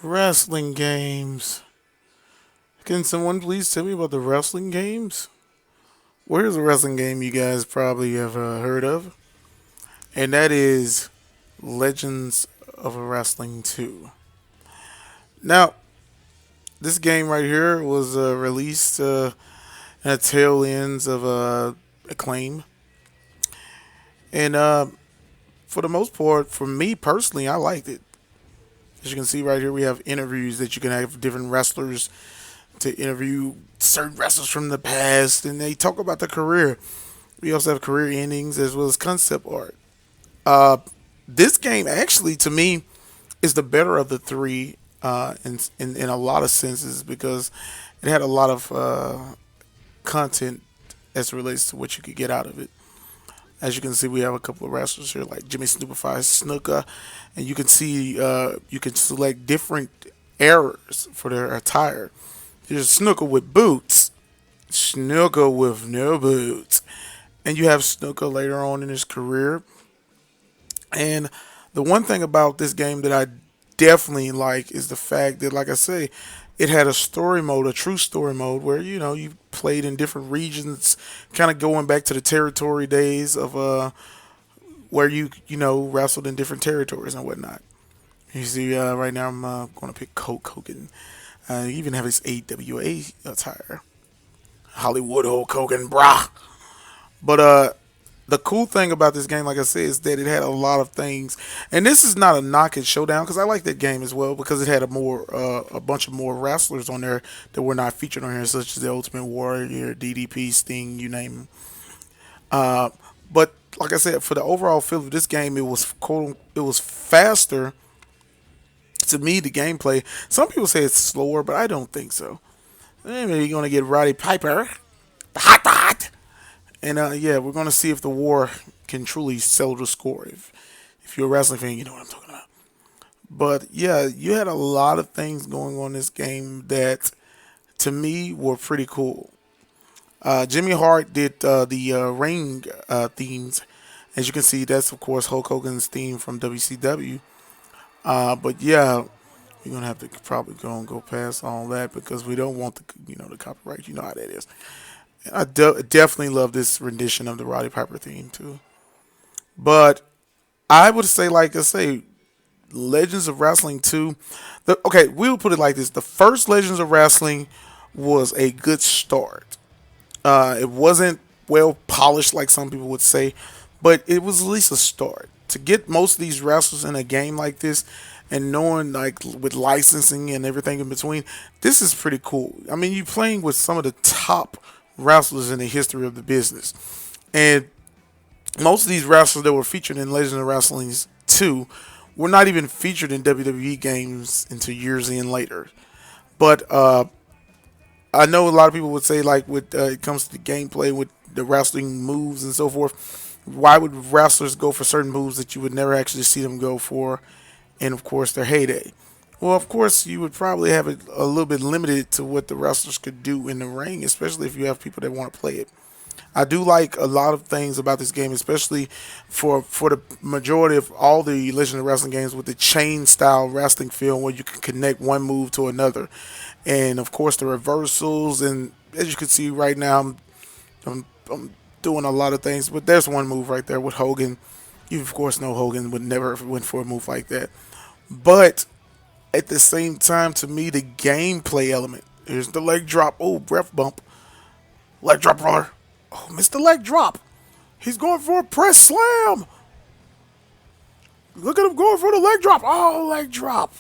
Wrestling games. Can someone please tell me about the wrestling games? Well, here's a wrestling game you guys probably have heard of, and that is Legends of Wrestling 2. Now, this game right here was released at the tail ends of Acclaim, and for the most part, for me personally, I liked it. As you can see right here, we have interviews that you can have different wrestlers to interview certain wrestlers from the past, and they talk about their career. We also have career endings as well as concept art. Uh, this game actually, to me, is the better of the three in a lot of senses because it had a lot of content as it relates to what you could get out of it. As you can see, we have a couple of wrestlers here like Jimmy Snookified Snuka, and you can see you can select different eras for their attire. There's Snooker with boots, Snooker with no boots, and you have Snooker later on in his career. And the one thing about this game that I definitely like is the fact that, like I say, it had a story mode, a true story mode, where you played in different regions, kind of going back to the territory days of where you wrestled in different territories and whatnot. You see, right now I'm going to pick Hulk Hogan. You even have his AWA attire, Hollywood Hulk Hogan, brah. But the cool thing about this game, like I said, is that it had a lot of things. And this is not a knock at Showdown because I like that game as well because it had a bunch of more wrestlers on there that were not featured on here, such as the Ultimate Warrior, DDP, Sting, you name them. Uh, but like I said, for the overall feel of this game, it was faster. To me, the gameplay. Some people say it's slower, but I don't think so. Maybe you're gonna get Roddy Piper, hot. And yeah, we're going to see if the war can truly settle the score. If you're a wrestling fan, you know what I'm talking about. But yeah, you had a lot of things going on in this game that to me were pretty cool. Jimmy Hart did the ring themes. As you can see, that's of course Hulk Hogan's theme from WCW. But yeah, we're gonna have to probably go past all that because we don't want the copyright. You know how that is. Definitely love this rendition of the Roddy Piper theme too. But I would say, like I say, Legends of Wrestling 2. Okay, we'll put it like this: the first Legends of Wrestling was a good start. It wasn't well polished like some people would say, but it was at least a start. To get most of these wrestlers in a game like this, and knowing like with licensing and everything in between, this is pretty cool. I mean, you're playing with some of the top wrestlers in the history of the business. And most of these wrestlers that were featured in Legends of Wrestling 2 were not even featured in WWE games until years in later. But I know a lot of people would say, like, with it comes to the gameplay, with the wrestling moves and so forth, why would wrestlers go for certain moves that you would never actually see them go for in, of course, their heyday? Well, of course, you would probably have it a little bit limited to what the wrestlers could do in the ring, especially if you have people that want to play it. I do like a lot of things about this game, especially for the majority of all the Legend of Wrestling games with the chain style wrestling feel where you can connect one move to another. And of course, the reversals. And as you can see right now, I'm doing a lot of things, but there's one move right there with Hogan. You, of course, know Hogan would never went for a move like that. But at the same time, to me, the gameplay element. Here's the leg drop. Oh, breath bump. Leg drop, brother. Oh, missed the leg drop. He's going for a press slam. Look at him going for the leg drop. Oh, leg drop.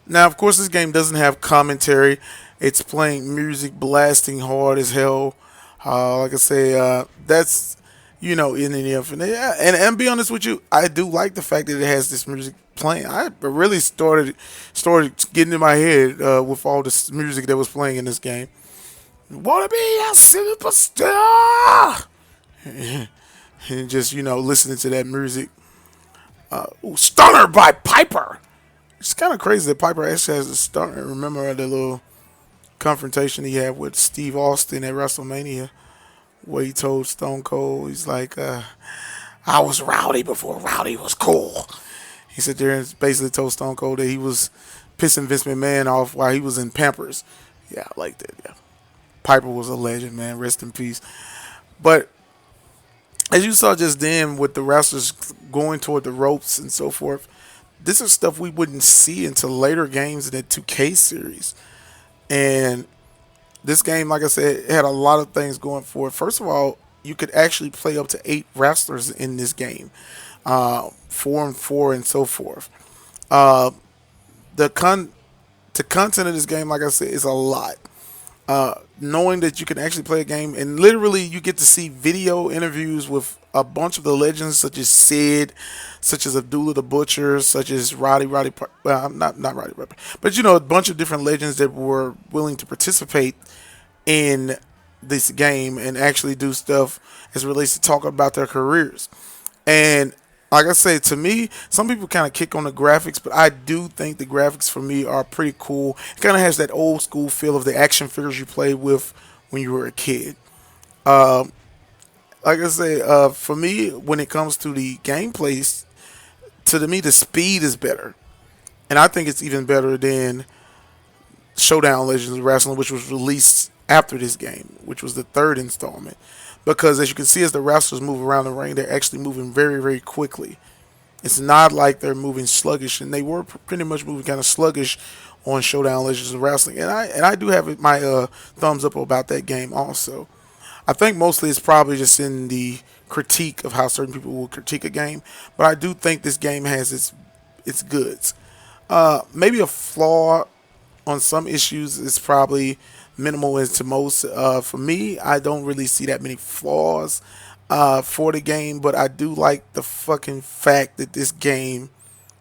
Now, of course, this game doesn't have commentary. It's playing music, blasting hard as hell. Like I say, that's in the infinite. Yeah, and be honest with you, I do like the fact that it has this music playing. I really started getting in my head with all this music that was playing in this game. Wanna be a superstar? And just listening to that music. Ooh, Stunner by Piper. It's kind of crazy that Piper actually has a stunner. Remember the little confrontation he had with Steve Austin at WrestleMania, where he told Stone Cold, he's like, I was rowdy before rowdy was cool. He sat there and basically told Stone Cold that he was pissing Vince McMahon off while he was in Pampers. Yeah, I like that. Yeah, Piper was a legend, man. Rest in peace. But as you saw just then with the wrestlers going toward the ropes and so forth, this is stuff we wouldn't see until later games in the 2K series. And this game, like I said, had a lot of things going for it. First of all, you could actually play up to 8 wrestlers in this game, 4 and 4 and so forth. Uh, the con the content of this game, like I said, is a lot. Knowing that you can actually play a game and literally you get to see video interviews with a bunch of the legends such as Sid, such as Abdullah the Butcher, such as well, not Roddy Piper, but a bunch of different legends that were willing to participate in this game and actually do stuff as it relates to talk about their careers. And like I say, to me, some people kind of kick on the graphics, but I do think the graphics for me are pretty cool. It kind of has that old school feel of the action figures you played with when you were a kid. Like I say, for me, when it comes to the gameplay, to me, the speed is better. And I think it's even better than Showdown Legends of Wrestling, which was released after this game, which was the third installment. Because as you can see, as the wrestlers move around the ring, they're actually moving very, very quickly. It's not like they're moving sluggish, and they were pretty much moving kind of sluggish on Showdown Legends of Wrestling. And I do have my thumbs up about that game also. I think mostly it's probably just in the critique of how certain people will critique a game, but I do think this game has its goods. Maybe a flaw on some issues is probably minimal as to most. For me, I don't really see that many flaws for the game, but I do like the fucking fact that this game,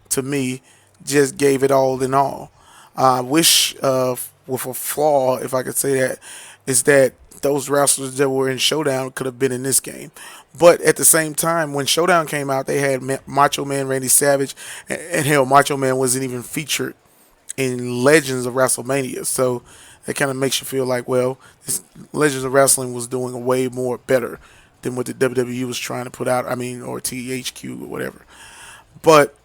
to me, just gave it all in all. I wish with a flaw, if I could say that, is that those wrestlers that were in Showdown could have been in this game. But at the same time, when Showdown came out, they had Macho Man Randy Savage, and hell, Macho Man wasn't even featured in Legends of WrestleMania. So it kind of makes you feel like, well, this Legends of Wrestling was doing way more better than what the WWE was trying to put out. I mean, or THQ or whatever. But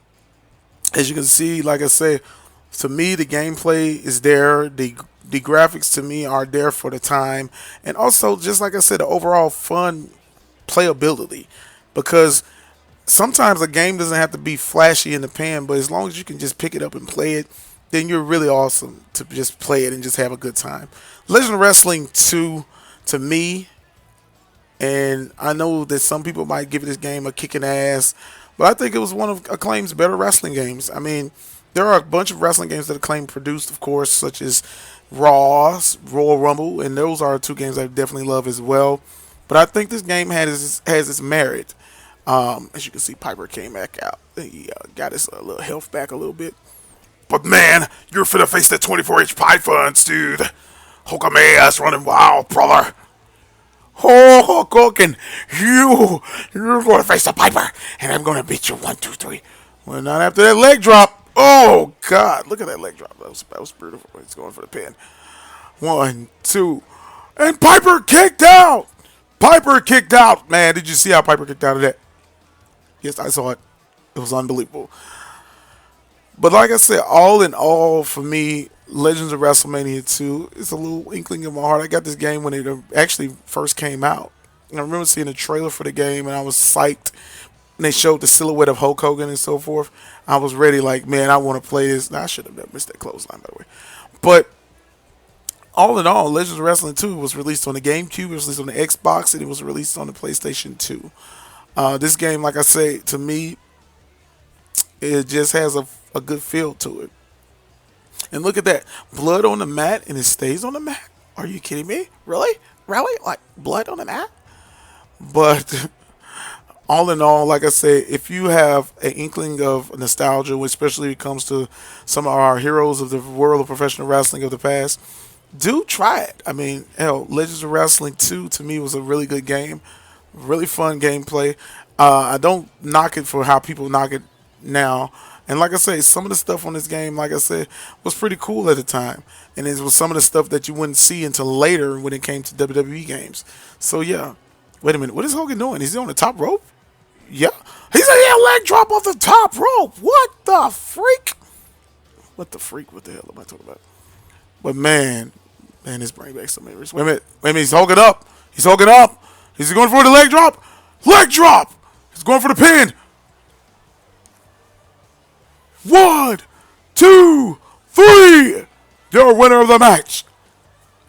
as you can see, like I say, to me, the gameplay is there. The graphics to me are there for the time, and also just like I said, the overall fun playability. Because sometimes a game doesn't have to be flashy in the pan, but as long as you can just pick it up and play it, then you're really awesome to just play it and just have a good time. Legend of Wrestling 2, to me, and I know that some people might give this game a kicking ass, but I think it was one of Acclaim's better wrestling games. I mean, there are a bunch of wrestling games that Acclaim produced, of course, such as Raw's Royal Rumble, and those are two games I definitely love as well. But I think this game has its merit. As you can see, Piper came back out. He got his little health back a little bit. But man, you're finna face the 24-inch pythons, dude. Hulk Hogan's running wild, brother. Oh, Hulk Hogan, you're gonna face the Piper, and I'm gonna beat you 1, 2, 3. Well, not after that leg drop. Oh God, look at that leg drop. That was beautiful. He's going for the pin. 1, 2, and Piper kicked out. Piper kicked out. Man, did you see how Piper kicked out of that? Yes, I saw it. It was unbelievable. But like I said, all in all, for me, Legends of WrestleMania 2 is a little inkling in my heart. I got this game when it actually first came out. And I remember seeing a trailer for the game, and I was psyched. And they showed the silhouette of Hulk Hogan and so forth. I was ready, like, man, I want to play this. Now, I should have never missed that clothesline, by the way. But all in all, Legends of Wrestling 2 was released on the GameCube, it was released on the Xbox, and it was released on the PlayStation 2. This game, like I say, to me, it just has a good feel to it. And look at that. Blood on the mat, and it stays on the mat. Are you kidding me? Really? Really? Like, blood on the mat? But all in all, like I say, if you have an inkling of nostalgia, especially when it comes to some of our heroes of the world of professional wrestling of the past, do try it. I mean, hell, Legends of Wrestling 2 to me was a really good game. Really fun gameplay. I don't knock it for how people knock it now. And like I say, some of the stuff on this game, like I said, was pretty cool at the time. And it was some of the stuff that you wouldn't see until later when it came to WWE games. So yeah. Wait a minute. What is Hogan doing? Is he on the top rope? Yeah. He said, yeah, leg drop off the top rope. What the freak? What the freak? What the hell am I talking about? But man, this bring back some memories. Wait a minute, he's holding up. He's holding up. He's going for the leg drop. Leg drop. He's going for the pin. 1, 2, 3. Your winner of the match.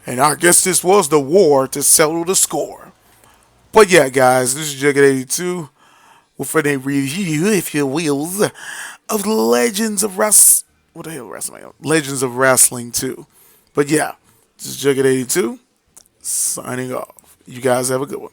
And I guess this was the war to settle the score. But yeah, guys, this is Jugget82 with a review, if you will, of Legends of Wrestling. What the hell, Wrestling? Legends of Wrestling 2. But yeah, this is Jugget82 signing off. You guys have a good one.